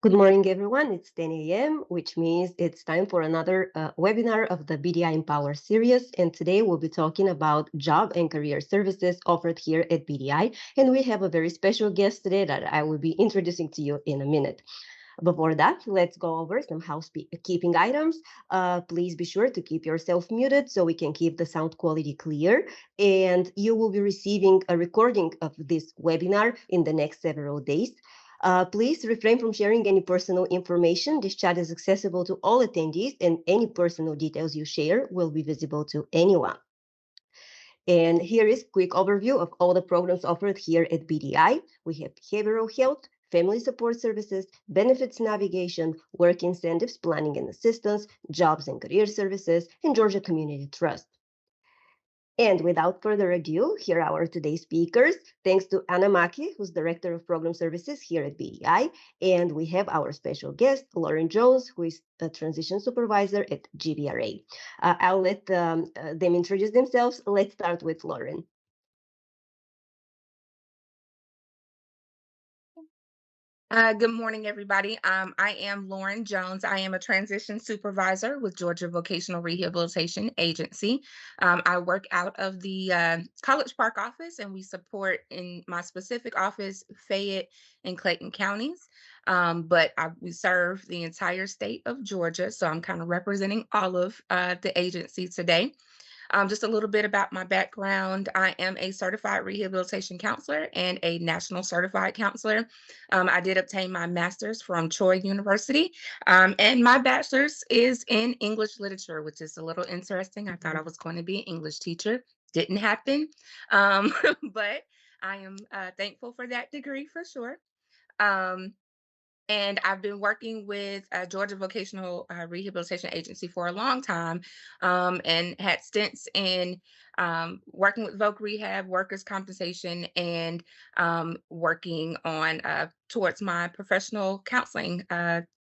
Good morning, everyone. It's 10 a.m., which means it's time for another webinar of the BDI Empower series. And today we'll be talking about job and career services offered here at BDI. And we have a very special guest today that I will be introducing to you in a minute. Before that, let's go over some housekeeping items. Please be sure to keep yourself muted so we can keep the sound quality clear. And you will be receiving a recording of this webinar in the next several days. Please refrain from sharing any personal information. This chat is accessible to all attendees, and any personal details you share will be visible to anyone. And here is a quick overview of all the programs offered here at BDI. We have behavioral health, family support services, benefits navigation, work incentives, planning and assistance, jobs and career services, and Georgia Community Trust. And without further ado, here are our today's speakers. Thanks to Anna Maki, who's Director of Program Services here at BDI. And we have our special guest, Lauren Jones, who is the Transition Supervisor at GVRA. I'll let them introduce themselves. Let's start with Lauren. Good morning, everybody. I am Lauren Jones. I am a transition supervisor with Georgia Vocational Rehabilitation Agency. I work out of the College Park office, and we support in my specific office, Fayette and Clayton counties. But we serve the entire state of Georgia, so I'm kind of representing all of the agency today. Just a little bit about my background. I am a certified rehabilitation counselor and a national certified counselor. I did obtain my master's from Troy University, and my bachelor's is in English literature, which is a little interesting. I thought I was going to be an English teacher. Didn't happen, but I am thankful for that degree for sure. And I've been working with Georgia Vocational Rehabilitation Agency for a long time, and had stints in working with Voc Rehab, workers' compensation, and working on towards my professional counseling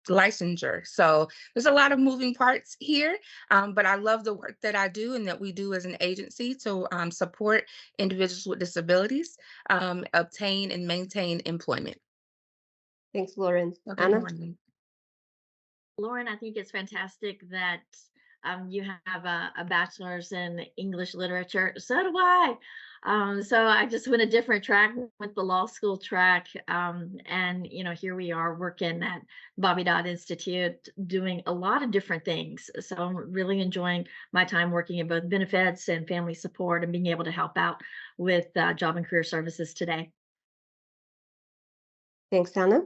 licensure. So there's a lot of moving parts here, but I love the work that I do and that we do as an agency to support individuals with disabilities obtain and maintain employment. Thanks, Lauren. Good Anna? morning. Lauren, I think it's fantastic that you have a bachelor's in English literature. So do I. So I just went a different track with the law school track. And, here we are working at Bobby Dodd Institute doing a lot of different things. So I'm really enjoying my time working in both benefits and family support and being able to help out with job and career services today. Thanks, Anna.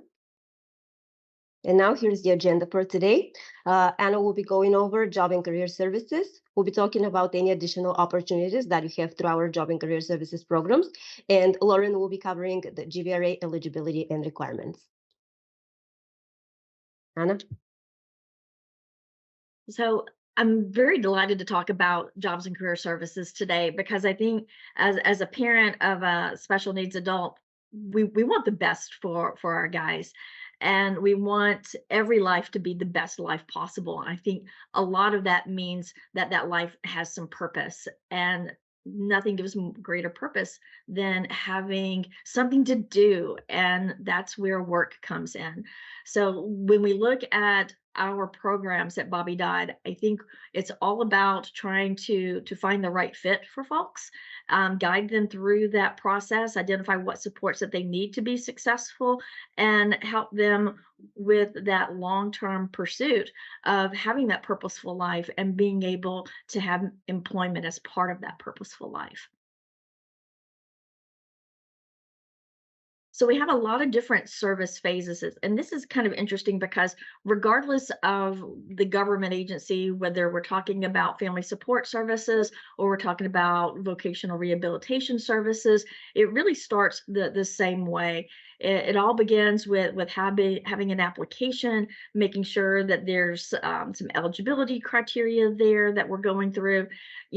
And now here's the agenda for today. Anna will be going over job and career services. We'll be talking about any additional opportunities that you have through our job and career services programs. And Lauren will be covering the GVRA eligibility and requirements. Anna? So I'm very delighted to talk about jobs and career services today because I think as a parent of a special needs adult, we want the best for our guys. And we want every life to be the best life possible. And I think a lot of that means that that life has some purpose, and nothing gives greater purpose than having something to do. And that's where work comes in. So when we look at our programs at Bobby Dodd, I think it's all about trying to find the right fit for folks, guide them through that process, identify what supports that they need to be successful, and help them with that long-term pursuit of having that purposeful life and being able to have employment as part of that purposeful life. So we have a lot of different service phases, and this is kind of interesting because regardless of the government agency, whether we're talking about family support services or we're talking about vocational rehabilitation services, it really starts the same way. It all begins with having an application, making sure that there's some eligibility criteria there that we're going through.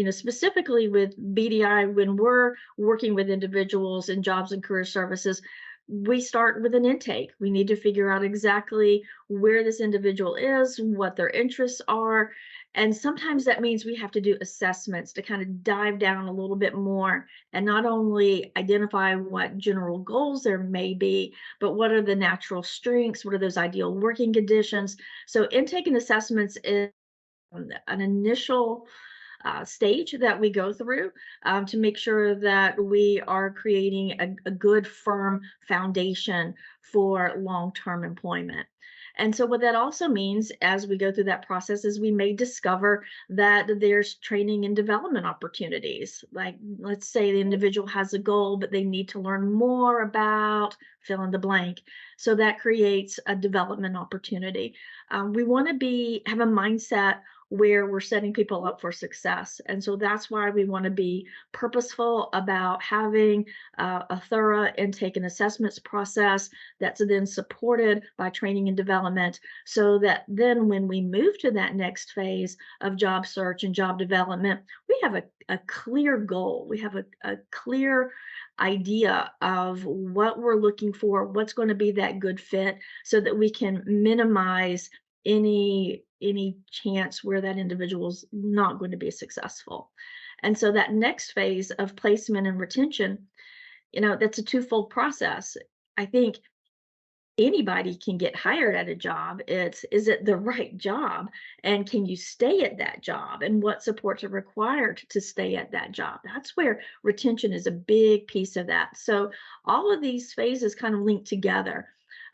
Specifically with BDI, when we're working with individuals in jobs and career services, we start with an intake. We need to figure out exactly where this individual is, what their interests are, And sometimes that means we have to do assessments to kind of dive down a little bit more and not only identify what general goals there may be, but what are the natural strengths, what are those ideal working conditions. So intake and assessments is an initial stage that we go through to make sure that we are creating a good, firm foundation for long-term employment. And so what that also means as we go through that process is we may discover that there's training and development opportunities. Like, let's say the individual has a goal, but they need to learn more about fill in the blank. So that creates a development opportunity. We want to have a mindset where we're setting people up for success. And so that's why we want to be purposeful about having a thorough intake and assessments process that's then supported by training and development, so that then when we move to that next phase of job search and job development, we have a clear goal. We have a clear idea of what we're looking for, what's going to be that good fit, so that we can minimize any chance where that individual's not going to be successful. And so that next phase of placement and retention, that's a twofold process. I think anybody can get hired at a job. Is it the right job, and can you stay at that job, and what supports are required to stay at that job? That's where retention is a big piece of that. So all of these phases kind of link together.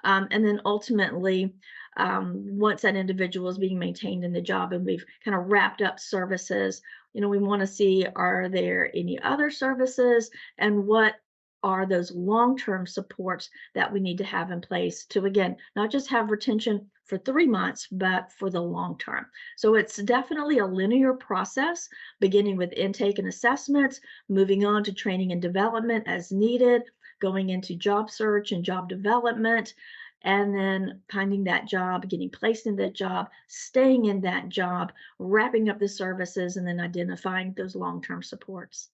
And then ultimately, once that individual is being maintained in the job and we've kind of wrapped up services, we want to see, are there any other services, and what are those long-term supports that we need to have in place to, again, not just have retention for 3 months, but for the long term. So it's definitely a linear process, beginning with intake and assessments, moving on to training and development as needed, going into job search and job development, and then finding that job, getting placed in that job, staying in that job, wrapping up the services, and then identifying those long-term supports.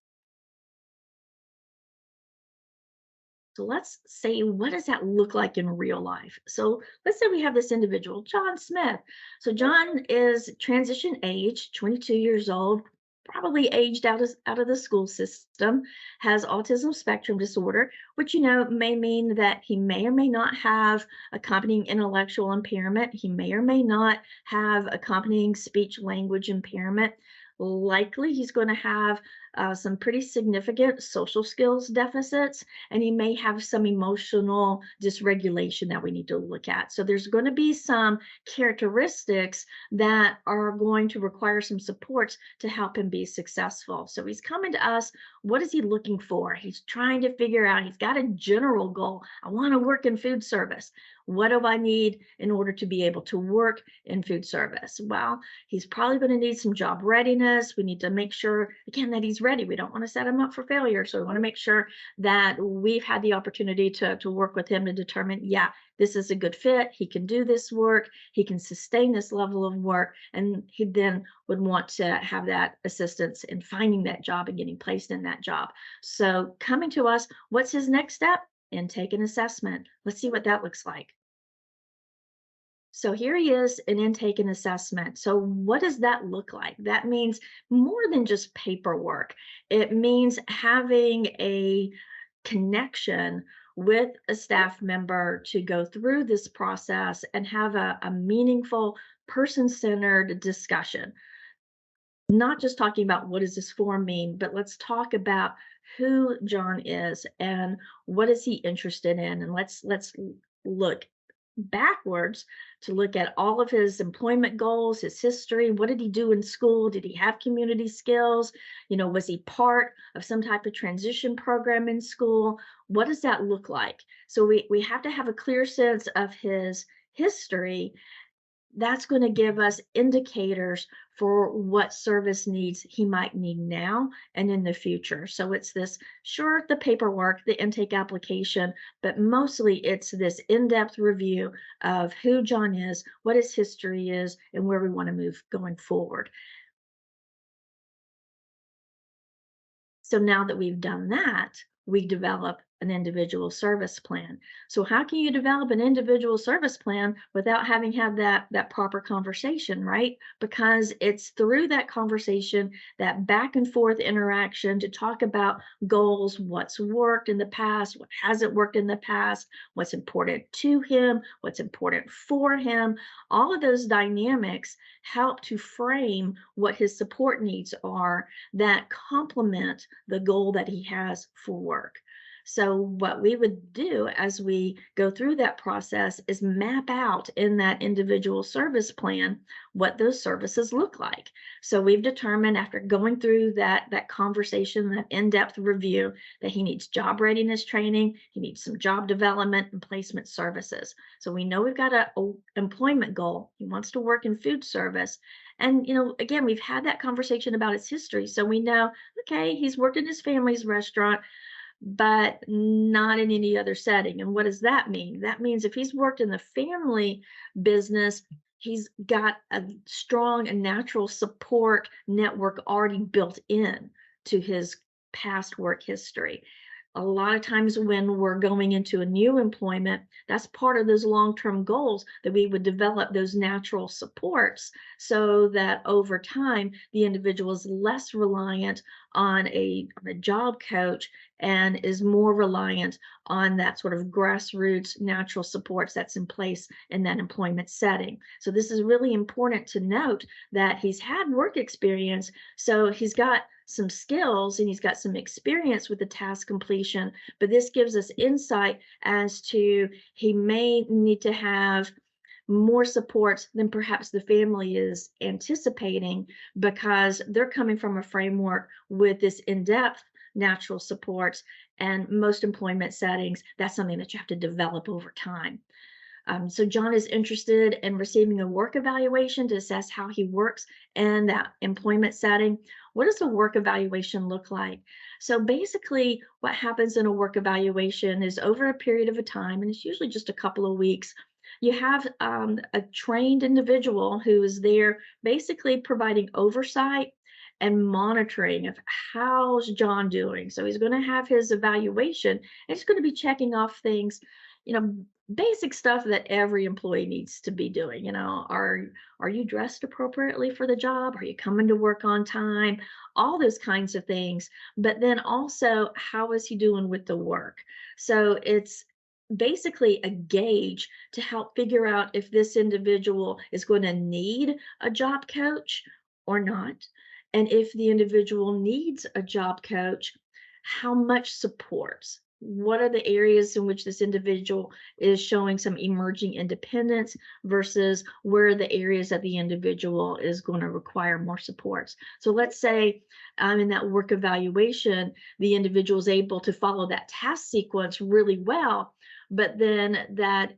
So let's say, what does that look like in real life? So let's say we have this individual, John Smith. So John is transition age, 22 years old, probably aged out of the school system, has autism spectrum disorder, which may mean that he may or may not have accompanying intellectual impairment. He may or may not have accompanying speech language impairment. Likely he's going to have some pretty significant social skills deficits, and he may have some emotional dysregulation that we need to look at. So there's going to be some characteristics that are going to require some supports to help him be successful. So he's coming to us. What is he looking for? He's trying to figure out, he's got a general goal. I want to work in food service. What do I need in order to be able to work in food service? Well, he's probably going to need some job readiness. We need to make sure, again, that he's ready. We don't want to set him up for failure. So we want to make sure that we've had the opportunity to work with him to determine, yeah, this is a good fit. He can do this work. He can sustain this level of work. And he then would want to have that assistance in finding that job and getting placed in that job. So coming to us, what's his next step? Intake and assessment. Let's see what that looks like. So here he is in intake and assessment. So what does that look like? That means more than just paperwork. It means having a connection with a staff member to go through this process and have a meaningful, person-centered discussion. Not just talking about what does this form mean, but let's talk about who John is and what is he interested in. And let's look backwards to look at all of his employment goals, his history. What did he do in school? Did he have community skills? Was he part of some type of transition program in school? What does that look like? So we have to have a clear sense of his history. That's going to give us indicators for what service needs he might need now and in the future. So it's this, sure, the paperwork, the intake application, but mostly it's this in-depth review of who John is, what his history is, and where we want to move going forward. So now that we've done that, we develop an individual service plan. So how can you develop an individual service plan without having had that proper conversation, right? Because it's through that conversation, that back and forth interaction to talk about goals, what's worked in the past, what hasn't worked in the past, what's important to him, what's important for him. All of those dynamics help to frame what his support needs are that complement the goal that he has for work. So what we would do as we go through that process is map out in that individual service plan what those services look like. So we've determined after going through that conversation, that in-depth review, that he needs job readiness training, he needs some job development and placement services. So we know we've got a employment goal. He wants to work in food service. And, again, we've had that conversation about his history. So we know, okay, he's worked in his family's restaurant, but not in any other setting. And what does that mean? That means if he's worked in the family business, he's got a strong and natural support network already built in to his past work history. A lot of times when we're going into a new employment, that's part of those long-term goals, that we would develop those natural supports so that over time the individual is less reliant on a job coach and is more reliant on that sort of grassroots natural supports that's in place in that employment setting. So this is really important to note, that he's had work experience, so he's got some skills and he's got some experience with the task completion, but this gives us insight as to he may need to have more supports than perhaps the family is anticipating, because they're coming from a framework with this in-depth natural supports, and most employment settings, that's something that you have to develop over time. So John is interested in receiving a work evaluation to assess how he works in that employment setting. What does a work evaluation look like? So basically what happens in a work evaluation is over a period of a time, and it's usually just a couple of weeks, you have a trained individual who is there basically providing oversight and monitoring of how's John doing. So he's going to have his evaluation, and he's going to be checking off things, basic stuff that every employee needs to be doing. Are you dressed appropriately for the job? Are you coming to work on time? All those kinds of things. But then also, how is he doing with the work? So it's basically a gauge to help figure out if this individual is going to need a job coach or not. And if the individual needs a job coach, how much supports? What are the areas in which this individual is showing some emerging independence versus where are the areas that the individual is going to require more supports? So let's say in that work evaluation, the individual is able to follow that task sequence really well, but then that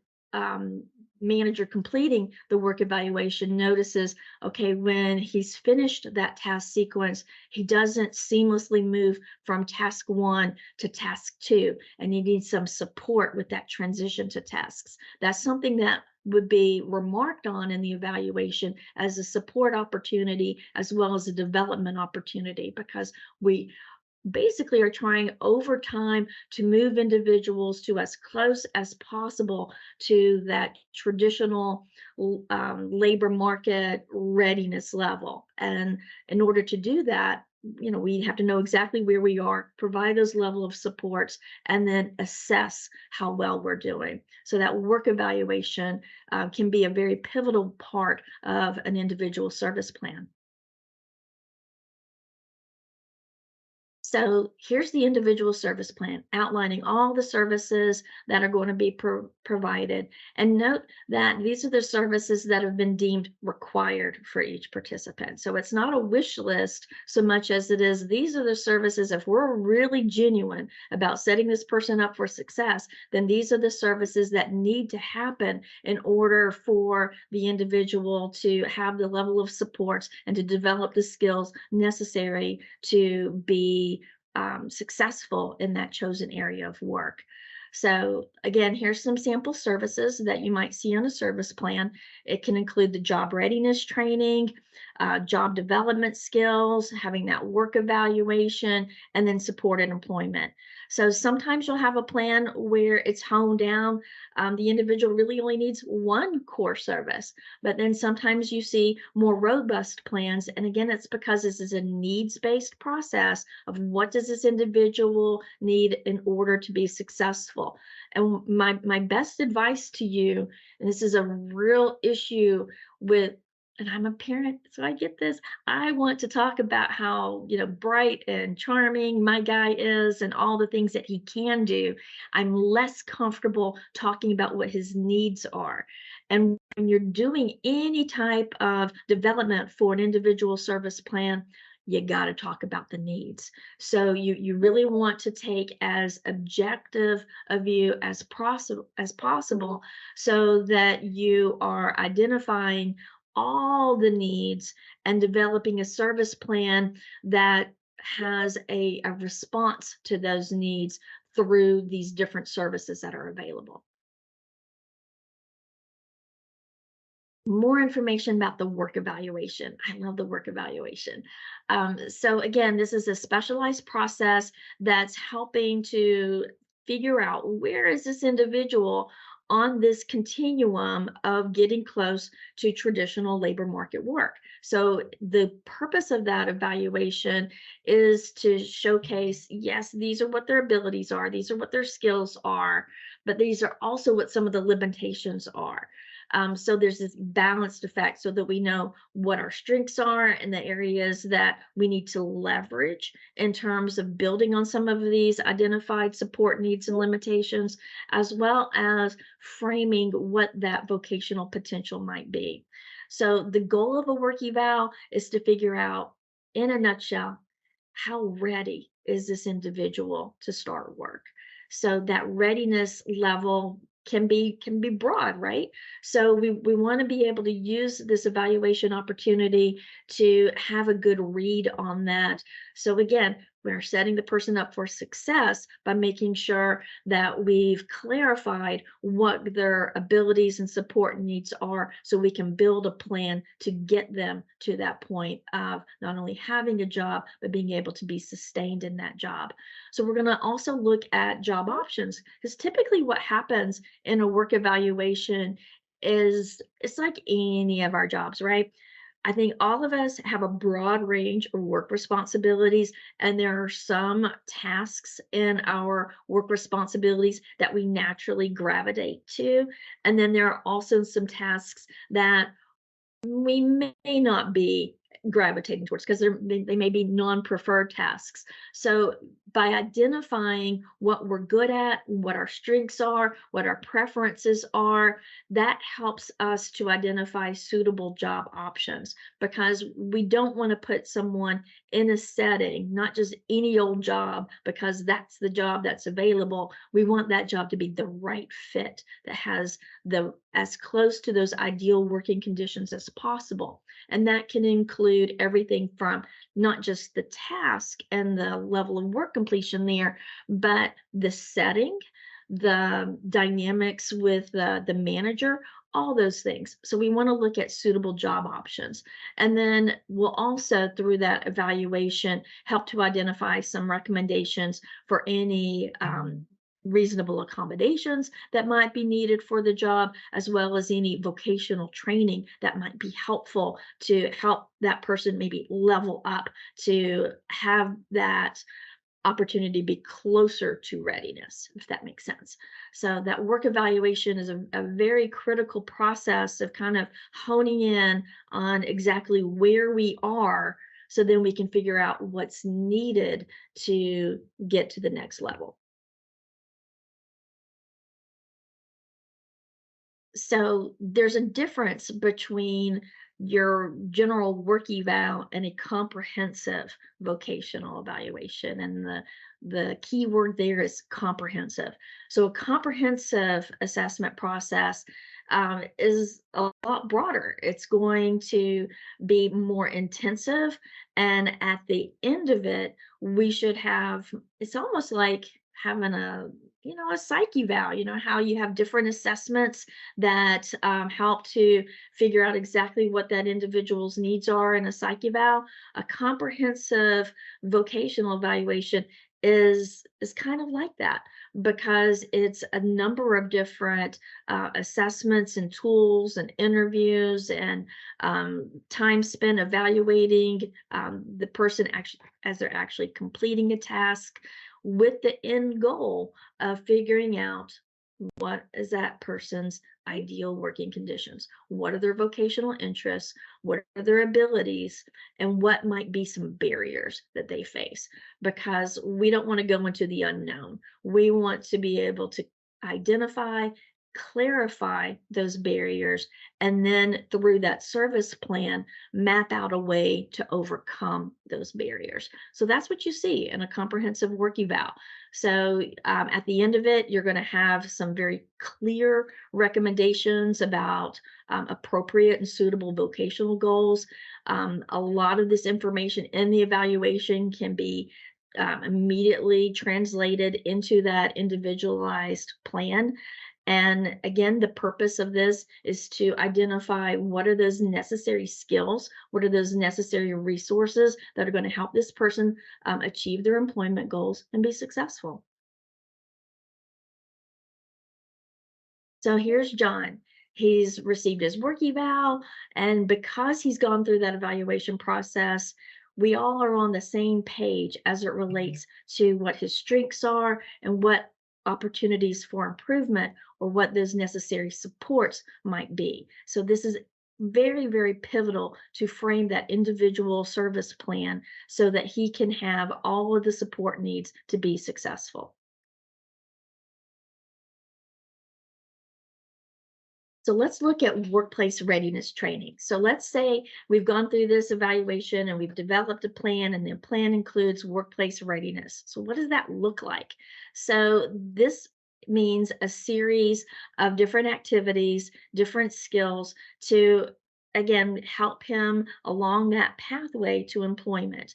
manager completing the work evaluation notices, okay, when he's finished that task sequence, he doesn't seamlessly move from task 1 to task 2, and he needs some support with that transition to tasks. That's something that would be remarked on in the evaluation as a support opportunity as well as a development opportunity, because we basically are trying over time to move individuals to as close as possible to that traditional labor market readiness level. And in order to do that, we have to know exactly where we are, provide those level of supports, and then assess how well we're doing. So that work evaluation can be a very pivotal part of an individual service plan. So here's the individual service plan outlining all the services that are going to be provided. And note that these are the services that have been deemed required for each participant. So it's not a wish list so much as it is, these are the services. If we're really genuine about setting this person up for success, then these are the services that need to happen in order for the individual to have the level of supports and to develop the skills necessary to be successful in that chosen area of work. So again, here's some sample services that you might see on a service plan. It can include the job readiness training, job development skills, having that work evaluation, and then supported employment. So sometimes you'll have a plan where it's honed down. The individual really only needs one core service, but then sometimes you see more robust plans. And again, it's because this is a needs-based process of what does this individual need in order to be successful. And my best advice to you, and this is a real issue with, and I'm a parent, so I get this. I want to talk about how, bright and charming my guy is and all the things that he can do. I'm less comfortable talking about what his needs are. And when you're doing any type of development for an individual service plan, you got to talk about the needs. So you really want to take as objective a view as possible so that you are identifying all the needs and developing a service plan that has a response to those needs through these different services that are available. More information about the work evaluation. I love the work evaluation. So again, this is a specialized process that's helping to figure out where is this individual on this continuum of getting close to traditional labor market work. So the purpose of that evaluation is to showcase, yes, these are what their abilities are, these are what their skills are, but these are also what some of the limitations are. So there's this balanced effect so that we know what our strengths are and the areas that we need to leverage in terms of building on some of these identified support needs and limitations, as well as framing what that vocational potential might be. So the goal of a work eval is to figure out, in a nutshell, how ready is this individual to start work? So that readiness level can be broad, right? So we want to be able to use this evaluation opportunity to have a good read on that. So again, we're setting the person up for success by making sure that we've clarified what their abilities and support needs are so we can build a plan to get them to that point of not only having a job, but being able to be sustained in that job. So we're going to also look at job options, because typically what happens in a work evaluation is it's like any of our jobs, right? I think all of us have a broad range of work responsibilities, and there are some tasks in our work responsibilities that we naturally gravitate to. And then there are also some tasks that we may not be gravitating towards because they may be non-preferred tasks. So by identifying what we're good at, what our strengths are, what our preferences are, that helps us to identify suitable job options, because we don't want to put someone in a setting, not just any old job, because that's the job that's available. We want that job to be the right fit, that has the as close to those ideal working conditions as possible. And that can include everything from not just the task and the level of work completion there, but the setting, the dynamics with the manager, all those things. So we want to look at suitable job options. And then we'll also, through that evaluation, help to identify some recommendations for any reasonable accommodations that might be needed for the job, as well as any vocational training that might be helpful to help that person maybe level up to have that opportunity be closer to readiness, if that makes sense. So that work evaluation is a very critical process of kind of honing in on exactly where we are, so then we can figure out what's needed to get to the next level. So there's a difference between your general work eval and a comprehensive vocational evaluation. And the key word there is comprehensive. So a comprehensive assessment process is a lot broader. It's going to be more intensive. And at the end of it, we should have, it's almost like having a psych eval, how you have different assessments that help to figure out exactly what that individual's needs are in a psych eval. A comprehensive vocational evaluation is kind of like that, because it's a number of different assessments and tools and interviews and time spent evaluating the person actually as they're actually completing a task, with the end goal of figuring out what is that person's ideal working conditions, what are their vocational interests, what are their abilities, and what might be some barriers that they face, because we don't want to go into the unknown. We want to be able to identify, clarify those barriers, and then through that service plan, map out a way to overcome those barriers. So that's what you see in a comprehensive work eval. So at the end of it, you're going to have some very clear recommendations about appropriate and suitable vocational goals. A lot of this information in the evaluation can be immediately translated into that individualized plan. And again, the purpose of this is to identify what are those necessary skills, what are those necessary resources that are going to help this person achieve their employment goals and be successful. So here's John. He's received his work eval, and because he's gone through that evaluation process, we all are on the same page as it relates to what his strengths are and what opportunities for improvement or what those necessary supports might be. So this is very, very pivotal to frame that individual service plan so that he can have all of the support needs to be successful. So let's look at workplace readiness training. So let's say we've gone through this evaluation and we've developed a plan, and the plan includes workplace readiness. So what does that look like? So this means a series of different activities, different skills to, again, help him along that pathway to employment.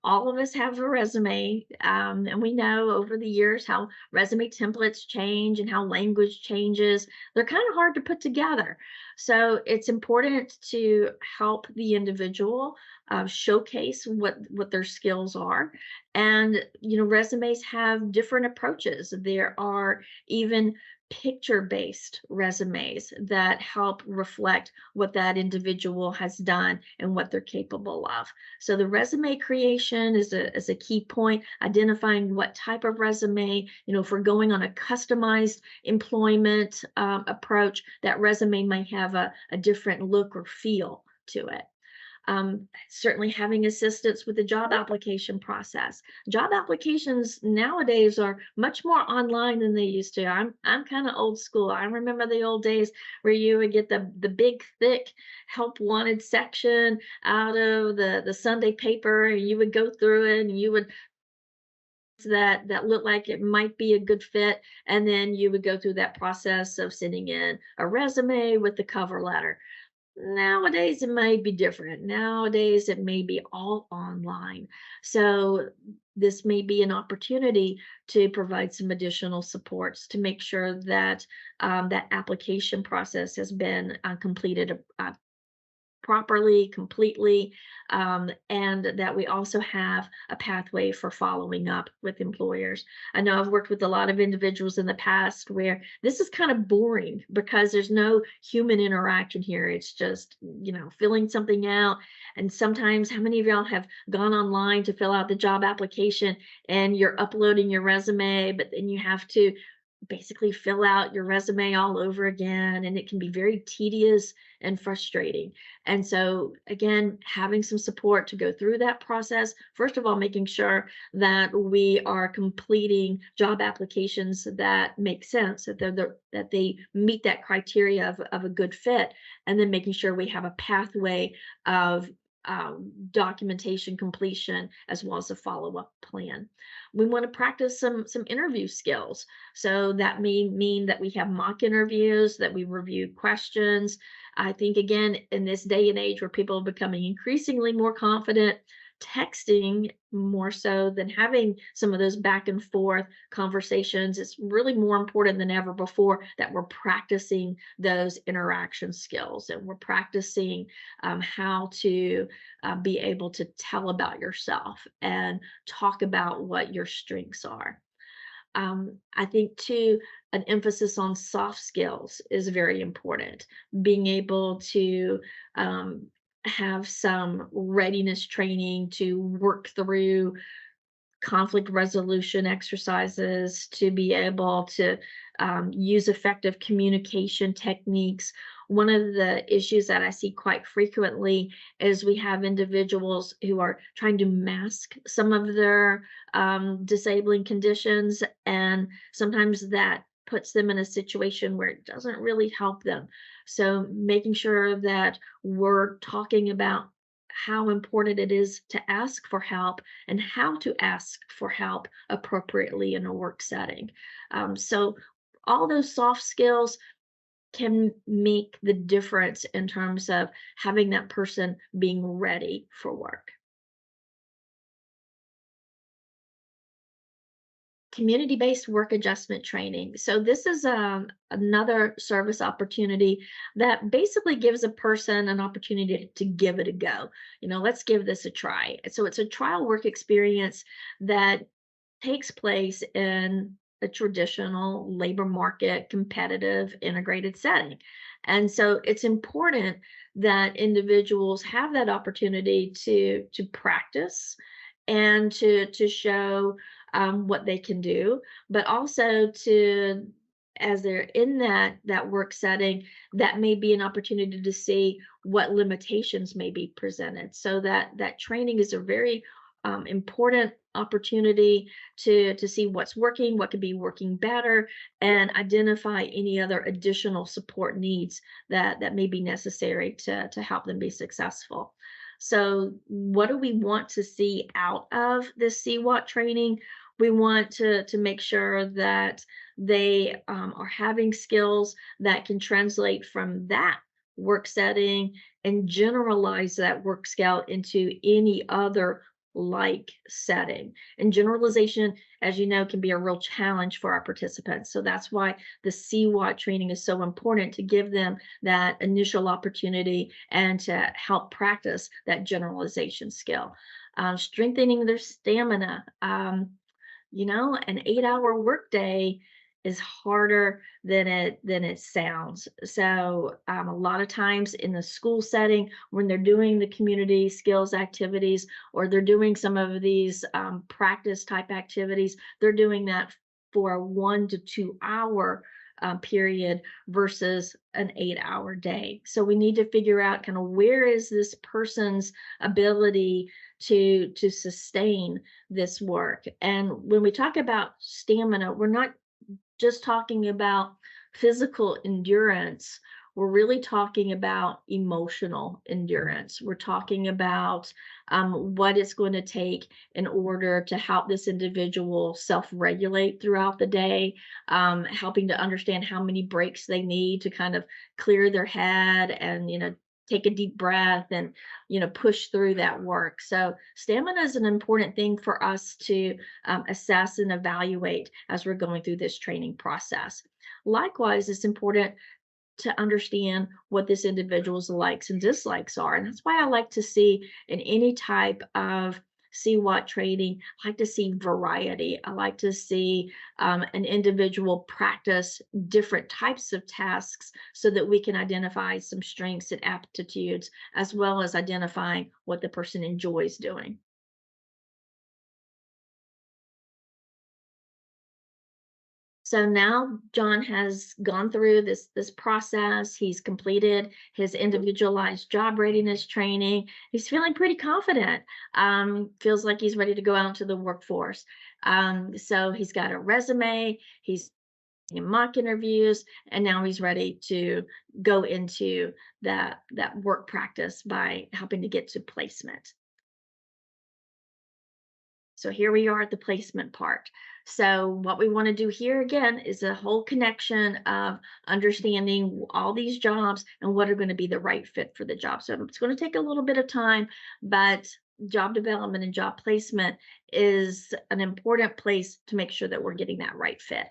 All of us have a resume, and we know over the years how resume templates change and how language changes. They're kind of hard to put together. So it's important to help the individual showcase what their skills are. And, resumes have different approaches. There are even picture-based resumes that help reflect what that individual has done and what they're capable of. So the resume creation is a key point, identifying what type of resume, if we're going on a customized employment approach, that resume might have a different look or feel to it. Certainly having assistance with the job application process. Job applications nowadays are much more online than they used to. I'm kind of old school. I remember the old days where you would get the big, thick help wanted section out of the Sunday paper, and you would go through it and you would that looked like it might be a good fit, and then you would go through that process of sending in a resume with the cover letter. Nowadays, it may be different. Nowadays, it may be all online. So this may be an opportunity to provide some additional supports to make sure that that application process has been completed properly, completely, and that we also have a pathway for following up with employers. I know I've worked with a lot of individuals in the past where this is kind of boring because there's no human interaction here. It's just, filling something out. And sometimes, how many of y'all have gone online to fill out the job application and you're uploading your resume, but then you have to basically fill out your resume all over again, and it can be very tedious and frustrating. And so again, having some support to go through that process, first of all, making sure that we are completing job applications that make sense, that they meet that criteria of a good fit, and then making sure we have a pathway of documentation completion as well as a follow-up plan. We want to practice some interview skills. So that may mean that we have mock interviews, that we review questions. I think, again, in this day and age where people are becoming increasingly more confident, texting more so than having some of those back and forth conversations. It's really more important than ever before that we're practicing those interaction skills, and we're practicing how to be able to tell about yourself and talk about what your strengths are. I think too, an emphasis on soft skills is very important. Being able to have some readiness training to work through conflict resolution exercises, to be able to use effective communication techniques. One of the issues that I see quite frequently is we have individuals who are trying to mask some of their disabling conditions, and sometimes that puts them in a situation where it doesn't really help them. So making sure that we're talking about how important it is to ask for help and how to ask for help appropriately in a work setting. So all those soft skills can make the difference in terms of having that person being ready for work. Community-based work adjustment training. So this is another service opportunity that basically gives a person an opportunity to give it a go. Let's give this a try. So it's a trial work experience that takes place in a traditional labor market, competitive, integrated setting. And so it's important that individuals have that opportunity to practice and to show what they can do, but also to, as they're in that work setting, that may be an opportunity to see what limitations may be presented. So that training is a very important opportunity to see what's working, what could be working better, and identify any other additional support needs that may be necessary to help them be successful. So what do we want to see out of this CWAT training? We want to make sure that they are having skills that can translate from that work setting and generalize that work skill into any other like setting. And generalization, as you know, can be a real challenge for our participants. So that's why the CWAT training is so important, to give them that initial opportunity and to help practice that generalization skill. Strengthening their stamina. An 8-hour workday is harder than it sounds. So a lot of times in the school setting, when they're doing the community skills activities, or they're doing some of these practice type activities, they're doing that for a 1 to 2 hour period versus an 8-hour day. So we need to figure out kind of where is this person's ability to sustain this work. And when we talk about stamina, we're not just talking about physical endurance. We're really talking about emotional endurance. We're talking about what it's going to take in order to help this individual self-regulate throughout the day, helping to understand how many breaks they need to kind of clear their head and, take a deep breath and, push through that work. So stamina is an important thing for us to assess and evaluate as we're going through this training process. Likewise, it's important to understand what this individual's likes and dislikes are. And that's why I like to see in any type of CWAT training, I like to see variety. I like to see an individual practice different types of tasks so that we can identify some strengths and aptitudes, as well as identifying what the person enjoys doing. So now John has gone through this process. He's completed his individualized job readiness training. He's feeling pretty confident. Feels like he's ready to go out into the workforce. So he's got a resume. He's in mock interviews, and now he's ready to go into that work practice by helping to get to placement. So here we are at the placement part. So what we want to do here again is a whole connection of understanding all these jobs and what are going to be the right fit for the job. So it's going to take a little bit of time, but job development and job placement is an important place to make sure that we're getting that right fit.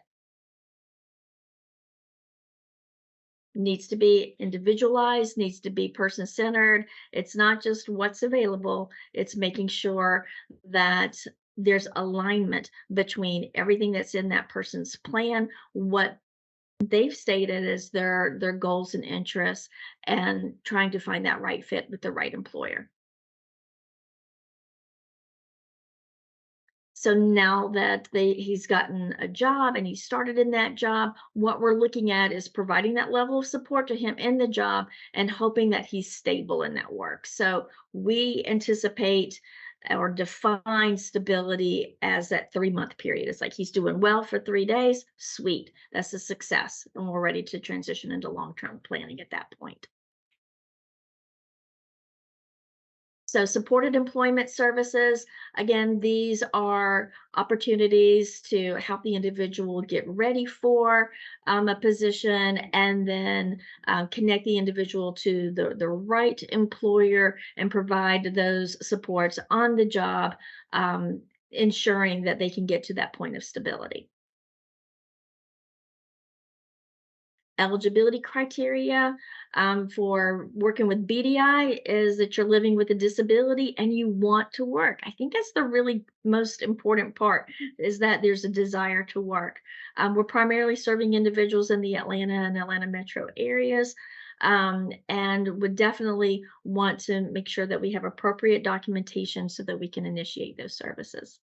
Needs to be individualized, needs to be person-centered. It's not just what's available, it's making sure that there's alignment between everything that's in that person's plan, what they've stated as their goals and interests, and trying to find that right fit with the right employer. So now that he's gotten a job and he started in that job, what we're looking at is providing that level of support to him in the job and hoping that he's stable in that work. So we anticipate or define stability as that 3-month period. It's like he's doing well for 3 days, sweet, that's a success, and we're ready to transition into long-term planning at that point. So supported employment services, again, these are opportunities to help the individual get ready for a position, and then connect the individual to the right employer and provide those supports on the job, ensuring that they can get to that point of stability. Eligibility criteria for working with BDI is that you're living with a disability and you want to work. I think that's the really most important part, is that there's a desire to work. We're primarily serving individuals in the Atlanta and Atlanta metro areas, and would definitely want to make sure that we have appropriate documentation so that we can initiate those services.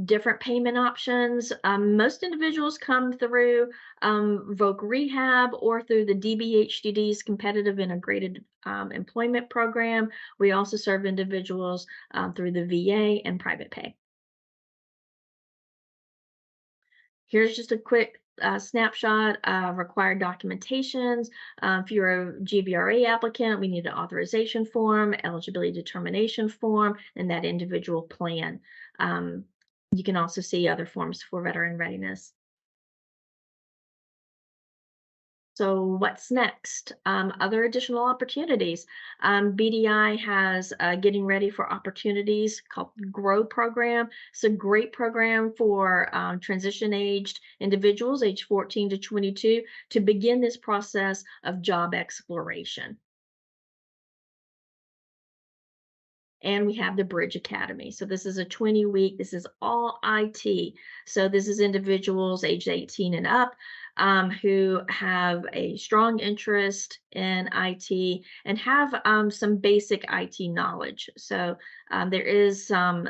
Different payment options. Most individuals come through Voc Rehab or through the DBHDD's Competitive Integrated Employment Program. We also serve individuals through the VA and private pay. Here's just a quick snapshot of required documentations. If you're a GVRA applicant, we need an authorization form, eligibility determination form, and that individual plan. You can also see other forms for veteran readiness. So what's next? Other additional opportunities. BDI has Getting Ready for Opportunities called GROW program. It's a great program for transition aged individuals, age 14 to 22, to begin this process of job exploration. And we have the Bridge Academy. So this is a 20-week, this is all IT. So this is individuals aged 18 and up who have a strong interest in IT and have some basic IT knowledge. So there is some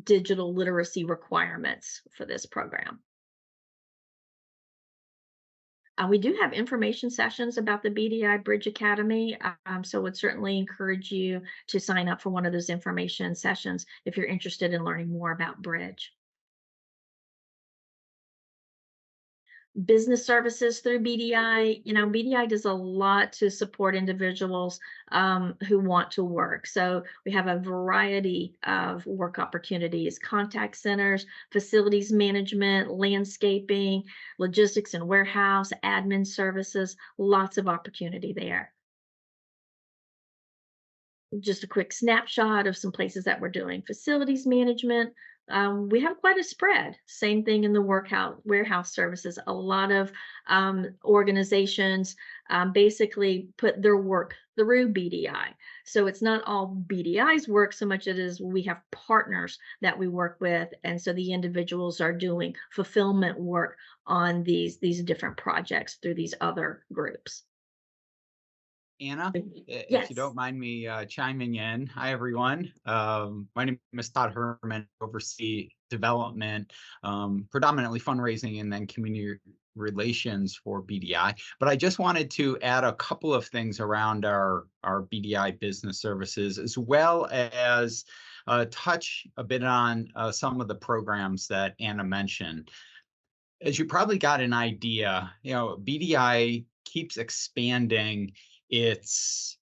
digital literacy requirements for this program. We do have information sessions about the BDI Bridge Academy, so would certainly encourage you to sign up for one of those information sessions if you're interested in learning more about Bridge. Business services through BDI. BDI does a lot to support individuals who want to work. So we have a variety of work opportunities: contact centers, facilities management, landscaping, logistics and warehouse, admin services, lots of opportunity there. Just a quick snapshot of some places that we're doing facilities management. We have quite a spread. Same thing in the warehouse services. A lot of organizations basically put their work through BDI. So it's not all BDI's work so much as it is we have partners that we work with. And so the individuals are doing fulfillment work on these different projects through these other groups. Anna, if Yes. you don't mind me chiming in. Hi, everyone. My name is Todd Herman. I oversee development, predominantly fundraising, and then community relations for BDI. But I just wanted to add a couple of things around our BDI business services, as well as touch a bit on some of the programs that Anna mentioned. As you probably got an idea, BDI keeps expanding its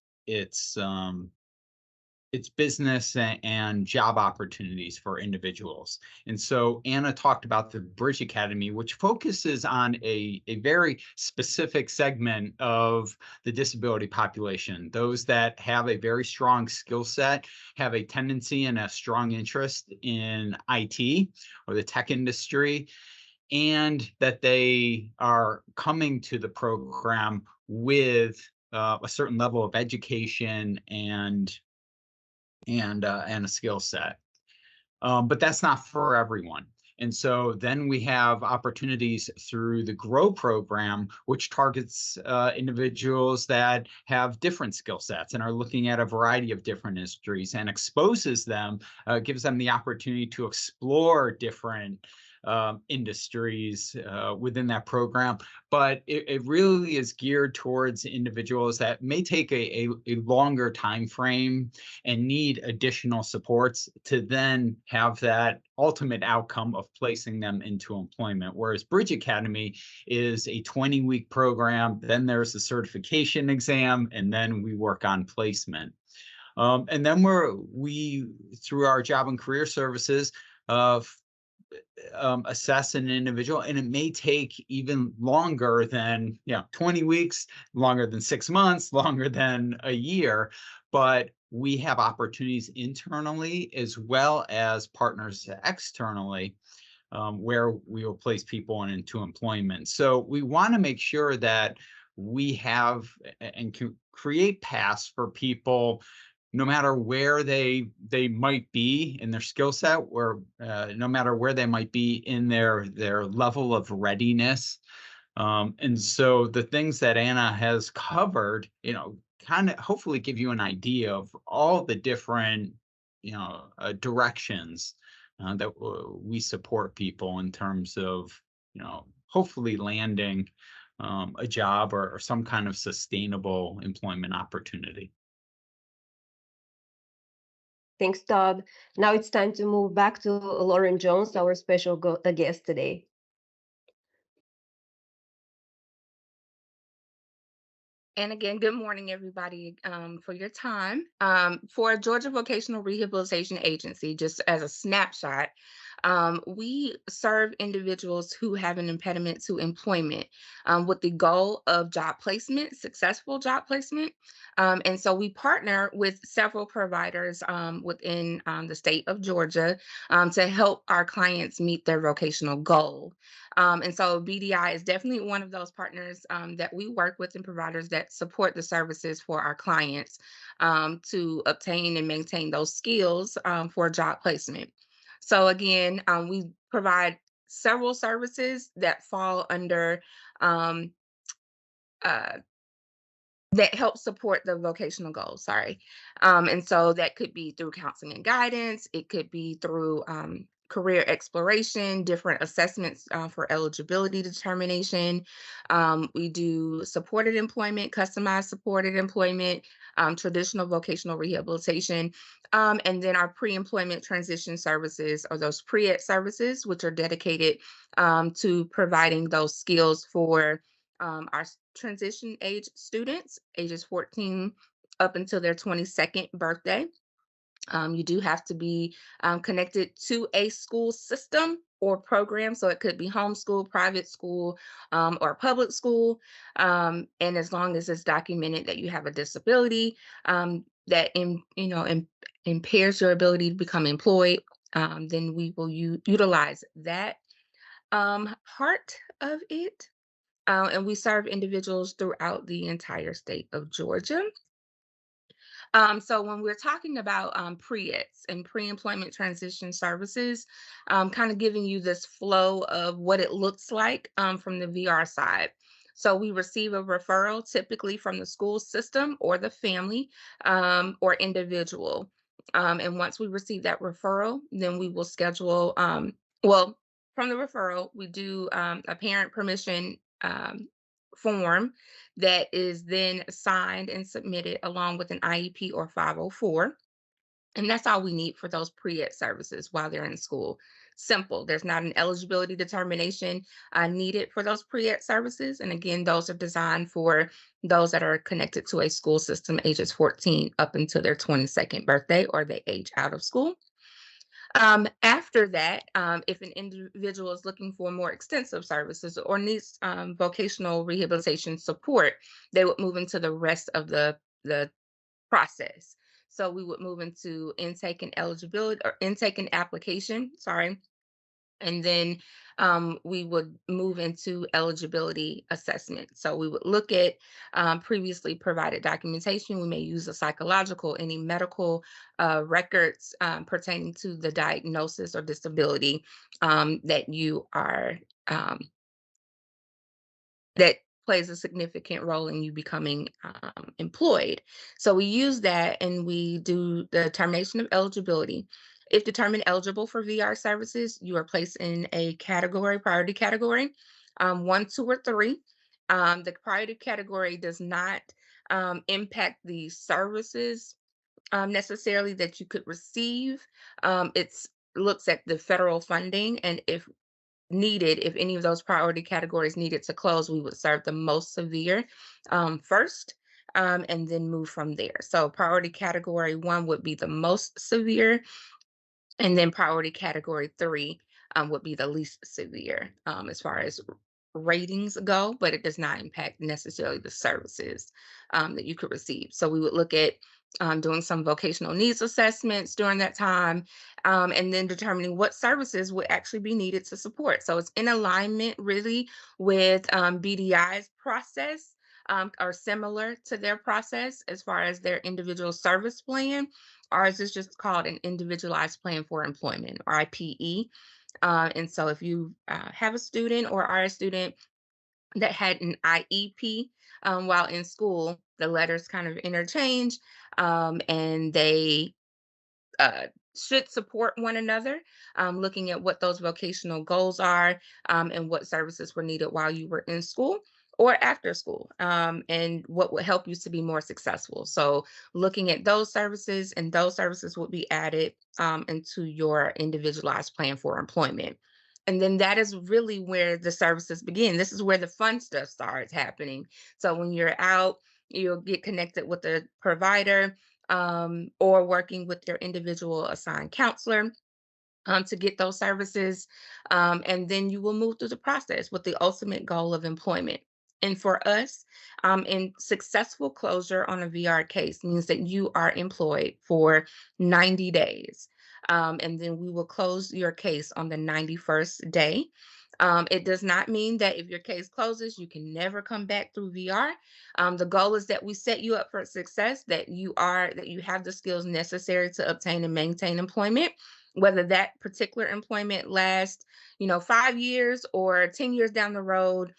it's business and job opportunities for individuals. And so Anna talked about the Bridge Academy, which focuses on a very specific segment of the disability population, those that have a very strong skill set, have a tendency and a strong interest in IT or the tech industry, and that they are coming to the program with a certain level of education and a skill set. But that's not for everyone. And so then we have opportunities through the GROW program, which targets individuals that have different skill sets and are looking at a variety of different industries, and exposes them, gives them the opportunity to explore different industries within that program. But it really is geared towards individuals that may take a longer time frame and need additional supports to then have that ultimate outcome of placing them into employment. Whereas Bridge Academy is a 20-week program, then there's a certification exam, and then we work on placement. And then we through our job and career services, assess an individual, and it may take even longer than 20 weeks, longer than 6 months, longer than a year, but we have opportunities internally as well as partners externally, where we will place people into employment. So we want to make sure that we have and can create paths for people no matter where they might be in their skill set, or no matter where they might be in their level of readiness. And so the things that Anna has covered, kind of hopefully give you an idea of all the different, directions that we support people in terms of, hopefully landing a job or some kind of sustainable employment opportunity. Thanks, Todd. Now it's time to move back to Lauren Jones, our special guest today. And again, good morning, everybody, for your time. For Georgia Vocational Rehabilitation Agency, just as a snapshot, we serve individuals who have an impediment to employment with the goal of job placement, successful job placement. And so we partner with several providers within the state of Georgia to help our clients meet their vocational goal. And so BDI is definitely one of those partners that we work with, and providers that support the services for our clients to obtain and maintain those skills for job placement. So again, we provide several services that fall under that help support the vocational goals, sorry. And so that could be through counseling and guidance. It could be through career exploration, different assessments for eligibility determination. We do supported employment, customized supported employment, traditional vocational rehabilitation, and then our pre-employment transition services, or those pre-ed services, which are dedicated to providing those skills for our transition age students, ages 14 up until their 22nd birthday. You do have to be connected to a school system or program. So it could be homeschool, private school, or public school. And as long as it's documented that you have a disability that impairs your ability to become employed, then we will utilize that part of it. And we serve individuals throughout the entire state of Georgia. So when we're talking about pre-eds and pre-employment transition services, kind of giving you this flow of what it looks like from the VR side. So we receive a referral typically from the school system or the family or individual. And once we receive that referral, then we will schedule, from the referral, we do a parent permission form that is then signed and submitted along with an IEP or 504. And that's all we need for those pre-ed services while they're in school. Simple. There's not an eligibility determination needed for those pre-ed services. And again, those are designed for those that are connected to a school system ages 14 up until their 22nd birthday or they age out of school. After that, if an individual is looking for more extensive services or needs vocational rehabilitation support, they would move into the rest of the process. So we would move into intake and eligibility or intake and application, sorry. And then we would move into eligibility assessment. So we would look at previously provided documentation. We may use a psychological, any medical records pertaining to the diagnosis or disability that you are that plays a significant role in you becoming employed. So we use that and we do the determination of eligibility. If determined eligible for VR services, you are placed in a category, priority category, 1, 2, or 3. The priority category does not impact the services necessarily that you could receive. It's looks at the federal funding, and if needed, if any of those priority categories needed to close, we would serve the most severe first, and then move from there. So priority category 1 would be the most severe, and then priority category 3 would be the least severe as far as ratings go, but it does not impact necessarily the services that you could receive. So we would look at doing some vocational needs assessments during that time, and then determining what services would actually be needed to support. So it's in alignment really with BDI's process, or similar to their process as far as their individual service plan. Ours is just called an individualized plan for employment, or IPE. And so if you have a student or are a student that had an IEP while in school, the letters kind of interchange, and they uh, should support one another, looking at what those vocational goals are, and what services were needed while you were in school or after school, and what would help you to be more successful. So looking at those services, and those services would be added into your individualized plan for employment. And then that is really where the services begin. This is where the fun stuff starts happening. So when you're out, you'll get connected with the provider, or working with your individual assigned counselor to get those services. And then you will move through the process with the ultimate goal of employment. And for us, in successful closure on a VR case means that you are employed for 90 days. And then we will close your case on the 91st day. It does not mean that if your case closes, you can never come back through VR. The goal is that we set you up for success, that you have the skills necessary to obtain and maintain employment, whether that particular employment lasts, 5 years or 10 years down the road.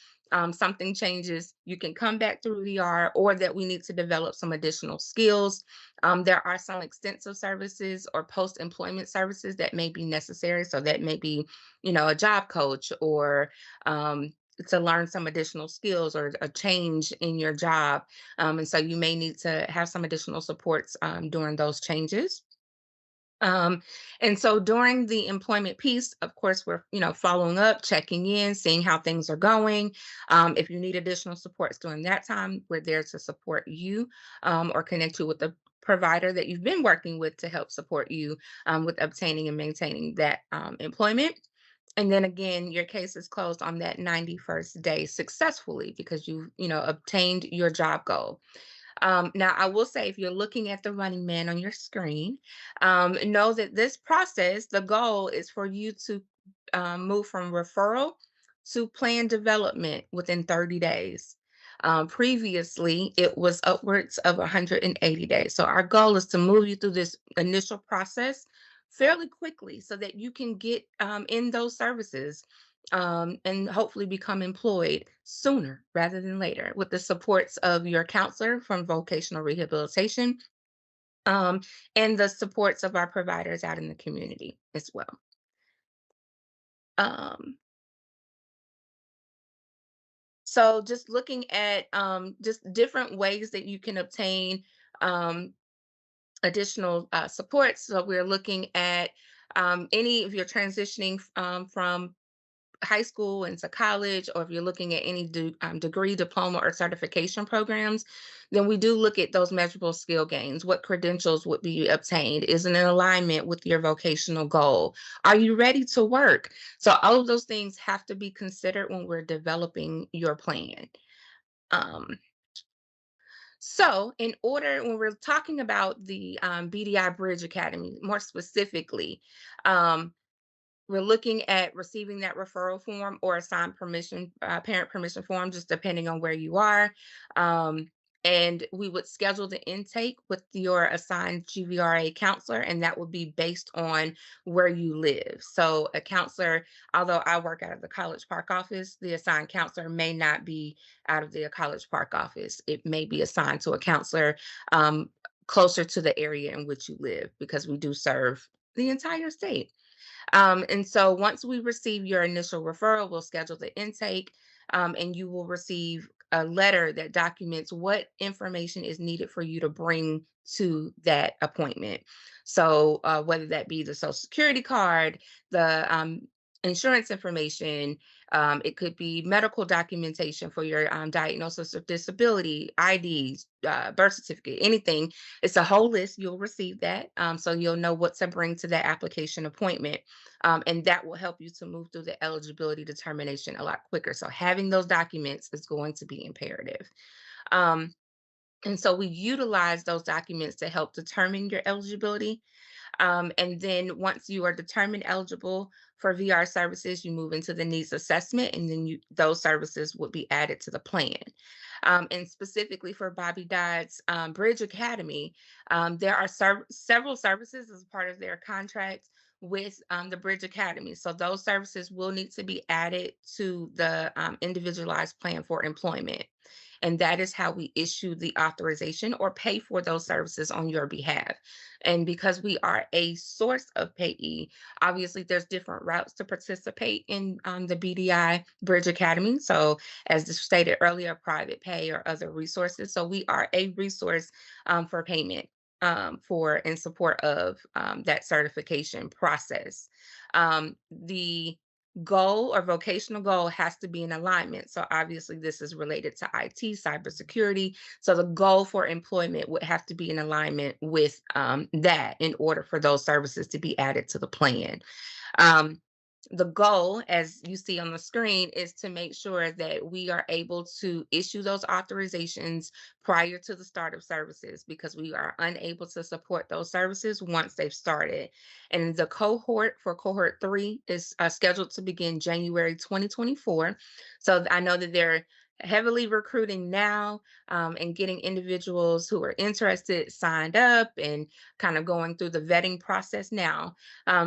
Something changes, you can come back through VR, or that we need to develop some additional skills. There are some extensive services or post-employment services that may be necessary. So that may be, a job coach, or to learn some additional skills, or a change in your job. And so you may need to have some additional supports during those changes. And so during the employment piece, of course, we're, following up, checking in, seeing how things are going. If you need additional supports during that time, we're there to support you, or connect you with the provider that you've been working with to help support you with obtaining and maintaining that employment. And then again, your case is closed on that 91st day successfully because you obtained your job goal. Now, I will say, if you're looking at the running man on your screen, know that this process, the goal is for you to move from referral to plan development within 30 days. Previously, it was upwards of 180 days. So our goal is to move you through this initial process fairly quickly so that you can get in those services, and hopefully become employed sooner rather than later with the supports of your counselor from vocational rehabilitation, um, and the supports of our providers out in the community as well. Um, so just looking at just different ways that you can obtain um, additional supports. So we're looking at any, if you're transitioning from high school into college, or if you're looking at any degree, diploma, or certification programs, then we do look at those measurable skill gains. What credentials would be obtained? Is it in alignment with your vocational goal? Are you ready to work? So all of those things have to be considered when we're developing your plan. Um, so, when we're talking about the BDI Bridge Academy, more specifically, um, we're looking at receiving that referral form or assigned permission, parent permission form, just depending on where you are. Um, and we would schedule the intake with your assigned GVRA counselor, and that would be based on where you live. So, a counselor, although I work out of the College Park office, the assigned counselor may not be out of the College Park office. It may be assigned to a counselor closer to the area in which you live, because we do serve the entire state. And so once we receive your initial referral, we'll schedule the intake, and you will receive a letter that documents what information is needed for you to bring to that appointment. So whether that be the Social Security card, the insurance information, it could be medical documentation for your diagnosis of disability, IDs, birth certificate, anything. It's a whole list. You'll receive that. So you'll know what to bring to that application appointment. And that will help you to move through the eligibility determination a lot quicker. So having those documents is going to be imperative. Um, and so we utilize those documents to help determine your eligibility. And then once you are determined eligible for VR services, you move into the needs assessment, and then those services would be added to the plan. And specifically for Bobby Dodd's Bridge Academy, there are several services as part of their contract with the Bridge Academy. So those services will need to be added to the individualized plan for employment. And that is how we issue the authorization or pay for those services on your behalf. And because we are a source of payee, obviously there's different routes to participate in the BDI Bridge Academy. So as stated earlier, private pay or other resources. So we are a resource for payment for in support of that certification process. The goal or vocational goal has to be in alignment. So obviously this is related to IT, cybersecurity. So the goal for employment would have to be in alignment with that in order for those services to be added to the plan. The goal, as you see on the screen, is to make sure that we are able to issue those authorizations prior to the start of services, because we are unable to support those services once they've started. And the cohort for cohort 3 is scheduled to begin January 2024. So I know that they're heavily recruiting now, and getting individuals who are interested signed up and kind of going through the vetting process now.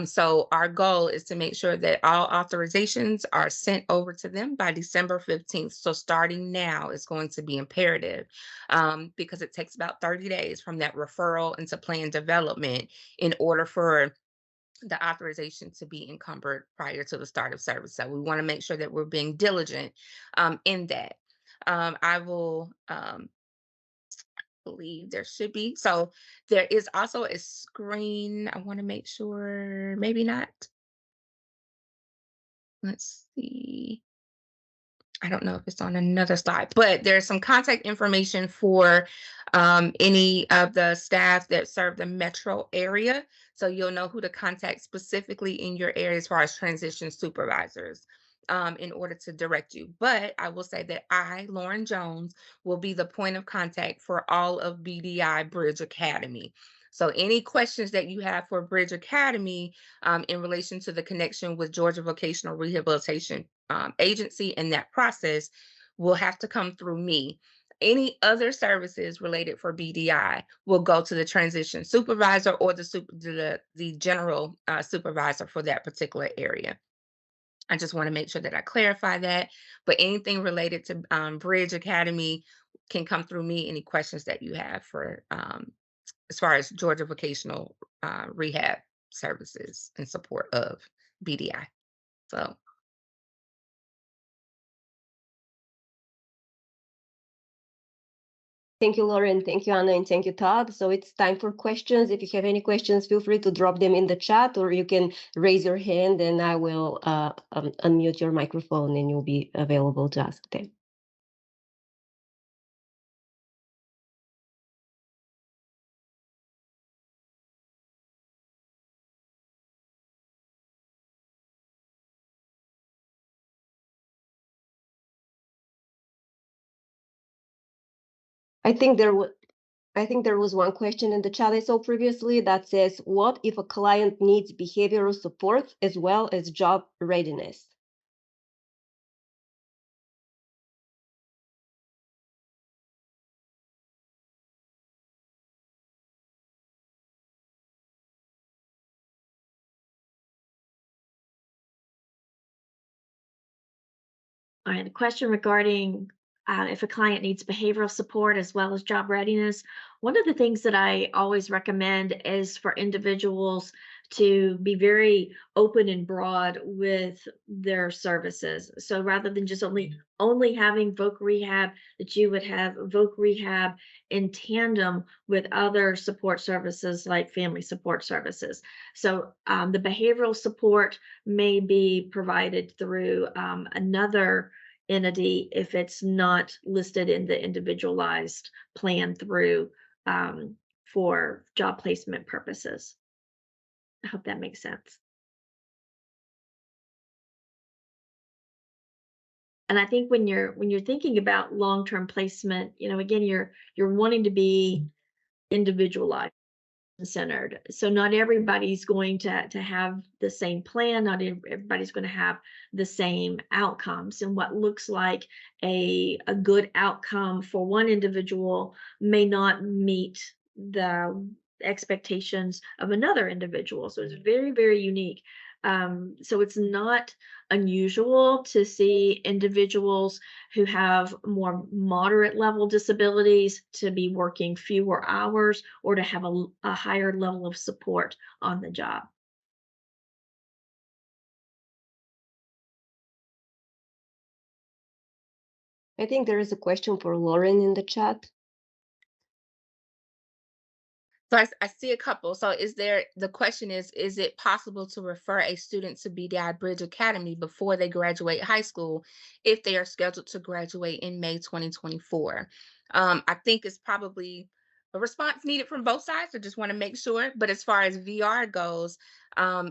So our goal is to make sure that all authorizations are sent over to them by December 15th. So starting now is going to be imperative, because it takes about 30 days from that referral into plan development in order for the authorization to be encumbered prior to the start of service. So we want to make sure that we're being diligent in that. I will believe there should be. So there is also a screen. I want to make sure, maybe not. Let's see. I don't know if it's on another slide, but there's some contact information for any of the staff that serve the metro area. So you'll know who to contact specifically in your area as far as transition supervisors, in order to direct you. But I will say that I, Lauren Jones, will be the point of contact for all of BDI Bridge Academy. So any questions that you have for Bridge Academy in relation to the connection with Georgia Vocational Rehabilitation Agency and that process will have to come through me. Any other services related for BDI will go to the transition supervisor or the general supervisor for that particular area. I just want to make sure that I clarify that. But anything related to Bridge Academy can come through me. Any questions that you have for as far as Georgia Vocational Rehab Services in support of BDI. So. Thank you, Lauren. Thank you, Anna, and thank you, Todd. So it's time for questions. If you have any questions, feel free to drop them in the chat, or you can raise your hand and I will unmute your microphone and you'll be available to ask them. I think there was one question in the chat I saw previously that says, what if a client needs behavioral support as well as job readiness? All right, the question regarding if a client needs behavioral support as well as job readiness, one of the things that I always recommend is for individuals to be very open and broad with their services. So rather than just only having voc rehab, that you would have voc rehab in tandem with other support services like family support services. So the behavioral support may be provided through another entity if it's not listed in the individualized plan through for job placement purposes. I hope that makes sense. And I think when you're thinking about long-term placement, again, you're wanting to be individualized centered. So not everybody's going to have the same plan. Not everybody's going to have the same outcomes. And what looks like a good outcome for one individual may not meet the expectations of another individual. So it's very, very unique. So it's not unusual to see individuals who have more moderate level disabilities to be working fewer hours or to have a higher level of support on the job. I think there is a question for Lauren in the chat. So I see a couple. So the question is it possible to refer a student to BDI Bridge Academy before they graduate high school if they are scheduled to graduate in May 2024? I think it's probably a response needed from both sides. I just want to make sure. But as far as VR goes,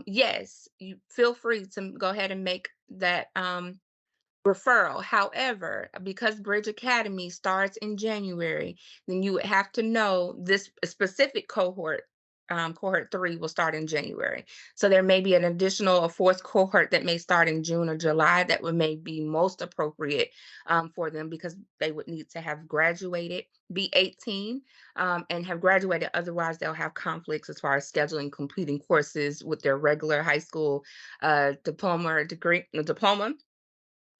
yes, you feel free to go ahead and make that referral. However, because Bridge Academy starts in January, then you would have to know this specific cohort. Cohort 3 will start in January. So there may be an additional, a fourth cohort that may start in June or July that would may be most appropriate for them because they would need to have graduated, be 18, and have graduated. Otherwise, they'll have conflicts as far as scheduling, completing courses with their regular high school diploma or diploma.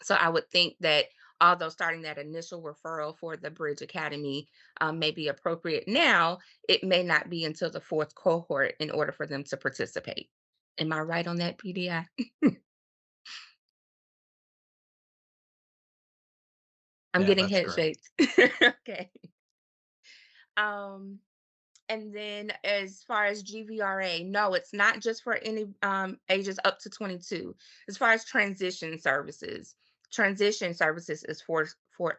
So I would think that although starting that initial referral for the Bridge Academy may be appropriate now, it may not be until the fourth cohort in order for them to participate. Am I right on that, PDI? I'm Yeah, getting that's head correct. shakes. Okay. Um, And then as far as GVRA, no, it's not just for any ages up to 22. As far as transition services is for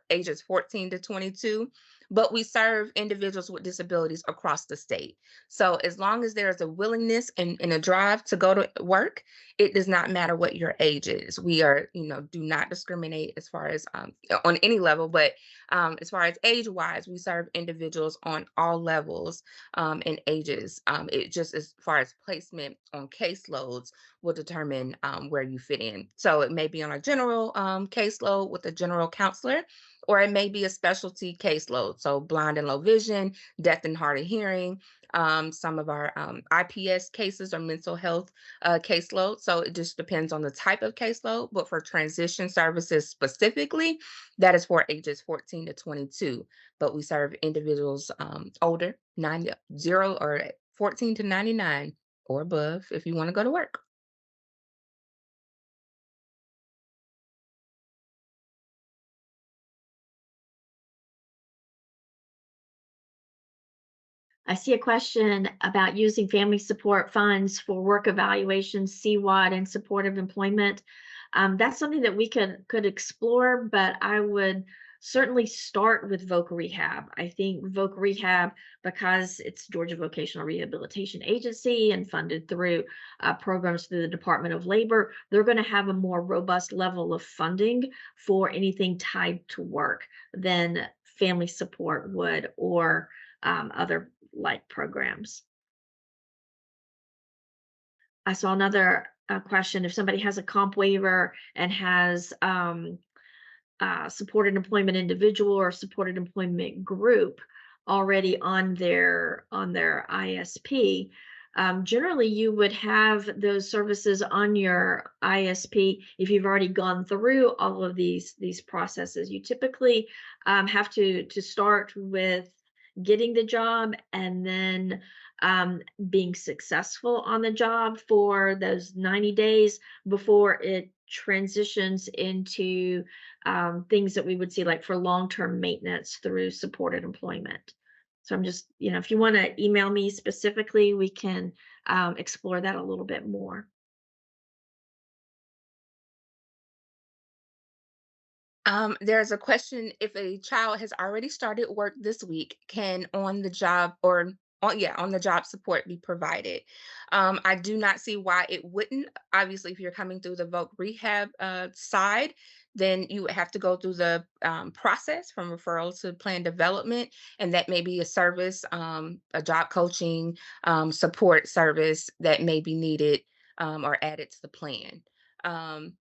ages 14 to 22, but we serve individuals with disabilities across the state. So as long as there's a willingness and a drive to go to work, it does not matter what your age is. We are, do not discriminate as far as on any level, but as far as age wise, we serve individuals on all levels and ages. It just as far as placement on caseloads will determine where you fit in. So it may be on a general caseload with a general counselor, or it may be a specialty caseload. So blind and low vision, deaf and hard of hearing. Some of our IPS cases or mental health caseload. So it just depends on the type of caseload. But for transition services specifically, that is for ages 14 to 22. But we serve individuals older, 0 or 14 to 99 or above if you want to go to work. I see a question about using family support funds for work evaluation, CWAD, and supportive employment. That's something that we could explore, but I would certainly start with Voc Rehab. I think Voc Rehab, because it's Georgia Vocational Rehabilitation Agency and funded through programs through the Department of Labor, they're going to have a more robust level of funding for anything tied to work than family support would, or other like programs. I saw another question. If somebody has a comp waiver and has supported employment individual or supported employment group already on their ISP, generally you would have those services on your ISP if you've already gone through all of these processes. You typically have to start with getting the job and then being successful on the job for those 90 days before it transitions into things that we would see like for long-term maintenance through supported employment. So I'm just, if you want to email me specifically, we can explore that a little bit more. There's a question: if a child has already started work this week, can on the job support be provided? I do not see why it wouldn't. Obviously, if you're coming through the Voc Rehab side, then you would have to go through the process from referral to plan development, and that may be a service, a job coaching support service that may be needed or added to the plan. Um,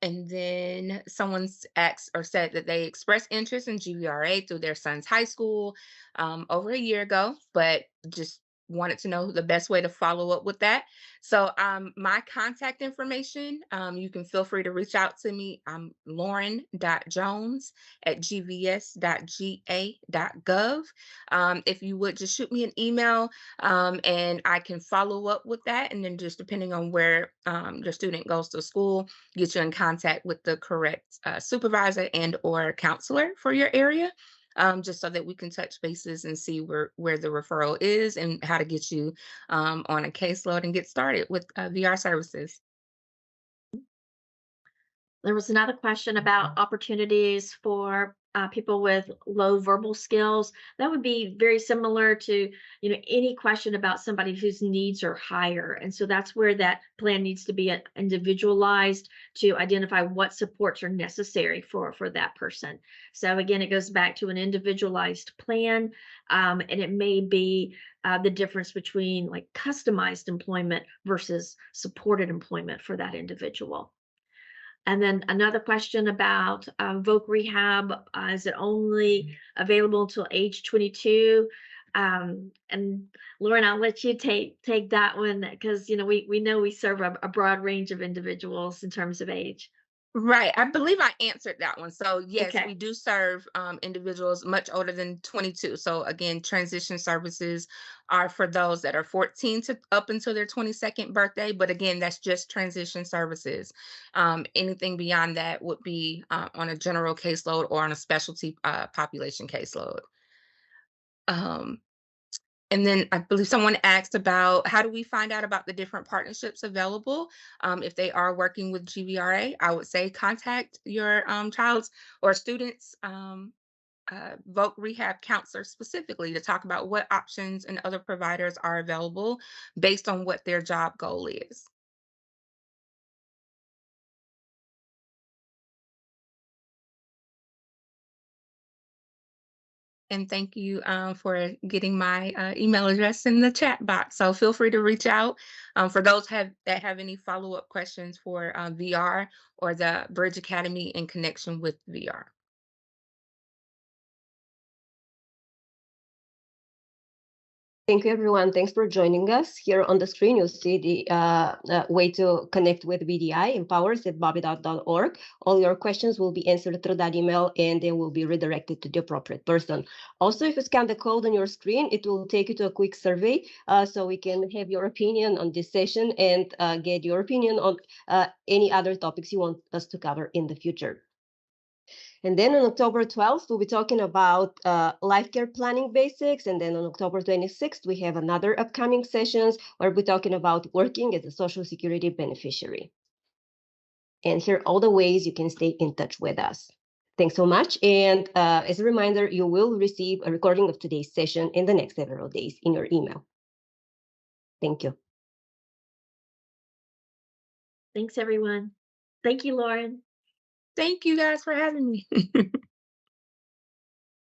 and then someone's asked or said that they expressed interest in GVRA through their son's high school over a year ago, but just wanted to know the best way to follow up with that. So my contact information, you can feel free to reach out to me. I'm lauren.jones@gvs.ga.gov. If you would just shoot me an email, and I can follow up with that. And then just depending on where your student goes to school, get you in contact with the correct supervisor and or counselor for your area, just so that we can touch bases and see where the referral is and how to get you on a caseload and get started with VR services. There was another question about opportunities for people with low verbal skills. That would be very similar to, any question about somebody whose needs are higher. And so that's where that plan needs to be individualized to identify what supports are necessary for that person. So again, it goes back to an individualized plan, and it may be the difference between like customized employment versus supported employment for that individual. And then another question about Voc Rehab, is it only available until age 22? And Lauren, I'll let you take that one because we know we serve a broad range of individuals in terms of age. Right. I believe I answered that one. So yes, Okay. we do serve individuals much older than 22. So again, transition services are for those that are 14 to up until their 22nd birthday. But again, that's just transition services. Anything beyond that would be on a general caseload or on a specialty population caseload. Um, And then I believe someone asked about how do we find out about the different partnerships available if they are working with GVRA. I would say contact your child's or student's Voc Rehab counselor specifically to talk about what options and other providers are available based on what their job goal is. And thank you for getting my email address in the chat box. So feel free to reach out for those that have any follow-up questions for VR or the Bridge Academy in connection with VR. Thank you, everyone. Thanks for joining us. Here on the screen, you'll see the way to connect with BDI, empowers@bobbydot.org. All your questions will be answered through that email, and they will be redirected to the appropriate person. Also, if you scan the code on your screen, it will take you to a quick survey, so we can have your opinion on this session and get your opinion on any other topics you want us to cover in the future. And then on October 12th, we'll be talking about life care planning basics. And then on October 26th, we have another upcoming sessions where we're talking about working as a Social Security beneficiary. And here are all the ways you can stay in touch with us. Thanks so much. And as a reminder, you will receive a recording of today's session in the next several days in your email. Thank you. Thanks, everyone. Thank you, Lauren. Thank you guys for having me.